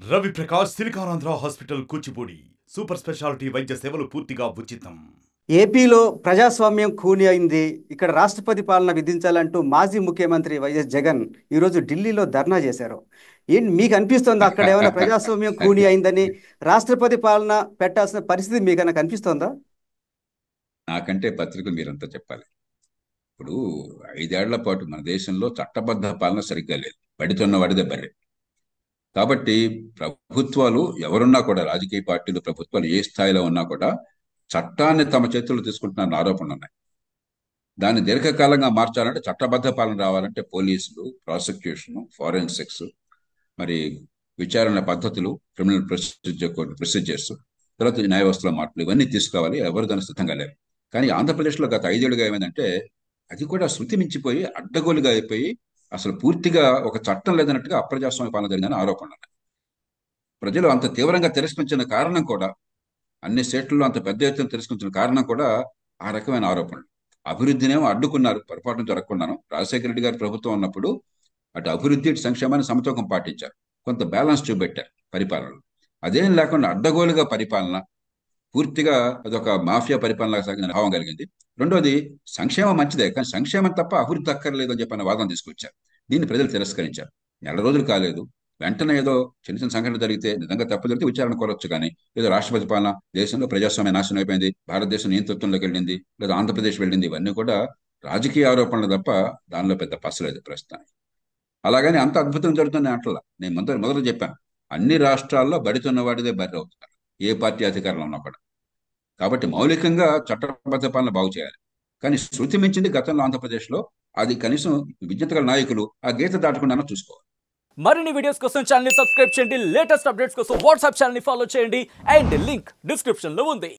Ravi Prakash Siliconandhra hospital Kuchipudi super speciality వైద్య సేవలు పూర్తిగా ఉచితం. ఏపీలో ప్రజాస్వామ్యం ఖూనీ అయింది. ఇక్కడ రాష్ట్రపతి పాలన విధించాలంటూ మాజీ ముఖ్యమంత్రి వైఎస్ జగన్ ఈరోజు ఢిల్లీలో ధర్నా చేశారు. ఏంటి మీకు అనిపిస్తోందా అక్కడ ఏమైనా ప్రజాస్వామ్యం ఖూనీ అయిందని రాష్ట్రపతి పాలన పెట్టాల్సిన పరిస్థితి మీకన్నా కనిపిస్తోందా? నాకంటే పత్రికలు మీరంతా చెప్పాలి. ఇప్పుడు 5 ఏళ్ల పాటు మన దేశంలో చట్టబద్ధ పాలన సరిగ్గా లేదు. పడుతున్న వాడిదే బర్రె. కాబట్టి ప్రభుత్వాలు ఎవరున్నా కూడా, రాజకీయ పార్టీలు, ప్రభుత్వాలు ఏ స్థాయిలో ఉన్నా కూడా చట్టాన్ని తమ చేతుల్లో తీసుకుంటున్న ఆరోపణలు ఉన్నాయి. దాన్ని దీర్ఘకాలంగా మార్చాలంటే చట్టబద్ధ పాలన రావాలంటే పోలీసులు, ప్రాసిక్యూషన్, ఫారెన్సిక్స్, మరి విచారణ పద్ధతులు, క్రిమినల్ ప్రొసీజర్స్, తర్వాత న్యాయ వ్యవస్థలో మార్పులు ఇవన్నీ తీసుకోవాలి. ఎవరు దాన్ని సిద్ధంగా లేరు. కానీ ఆంధ్రప్రదేశ్లో గత 5 ఏళ్లుగా ఏమైందంటే అది కూడా శృతి మించిపోయి అడ్డగోలుగా అయిపోయి అసలు పూర్తిగా ఒక చట్టం లేదన్నట్టుగా అప్రజాస్వామ్య పాలన జరిగిందని ఆరోపణలు ఉన్నాయి. ప్రజలు అంత తీవ్రంగా తిరస్కరించిన కారణం కూడా, అన్ని స్టేట్లలో అంత పెద్ద ఎత్తున తిరస్కరించిన కారణం కూడా ఆ రకమైన ఆరోపణలు. అభివృద్ధినేమో అడ్డుకున్నారు, పొరపాటున జరగకున్నాను. రాజశేఖర రెడ్డి గారి ప్రభుత్వం ఉన్నప్పుడు అటు అభివృద్ధి, ఇటు సంక్షేమాన్ని సమతూకం పాటించారు, కొంత బ్యాలెన్స్ చూపెట్టారు పరిపాలనలో. అదేం లేకుండా అడ్డగోలుగా పరిపాలన, పూర్తిగా అదొక మాఫియా పరిపాలన సాగిన భావం కలిగింది. రెండోది, సంక్షేమం మంచిదే కానీ సంక్షేమం తప్ప అభివృద్ధి అక్కర్లేదు అని చెప్పిన వాదన తీసుకొచ్చారు. దీన్ని ప్రజలు తిరస్కరించారు. నెల రోజులు కాలేదు, వెంటనే ఏదో చిన్న చిన్న సంఘటన జరిగితే, నిజంగా తప్పు జరిగితే విచారణ కోరొచ్చు. కానీ ఏదో రాష్ట్రపతి పాలన, దేశంలో ప్రజాస్వామ్య నాశనం అయిపోయింది, భారతదేశం నియంతృత్వంలోకి వెళ్ళింది, లేదా ఆంధ్రప్రదేశ్ వెళ్ళింది, ఇవన్నీ కూడా రాజకీయ ఆరోపణలు తప్ప దానిలో పెద్ద పసలేదు ప్రస్తుతానికి. అలాగని అంత అద్భుతం జరుగుతుంది అంటలా. నేను మొదలు చెప్పాను, అన్ని రాష్ట్రాల్లో బడితున్న వాడిదే బర్రె అవుతున్నారు, ఏ పార్టీ అధికారంలో ఉన్నా కూడా. కాబట్టి మౌలికంగా చట్టబద్ధ పాలన బాగు చేయాలి. కానీ శృతి మించింది గతంలో ఆంధ్రప్రదేశ్లో. అది కనీసం విజ్ఞత గల నాయకులు ఆ గీత దాటకుండా చూసుకోవాలి. మరిన్ని వీడియోస్ కోసం ఛానల్ ని సబ్స్క్రైబ్ చేయండి. లేటెస్ట్ అప్డేట్స్ కోసం వాట్సాప్ ఛానల్ ని ఫాలో చేయండి. అండ్ లింక్ డిస్క్రిప్షన్ లో ఉంది.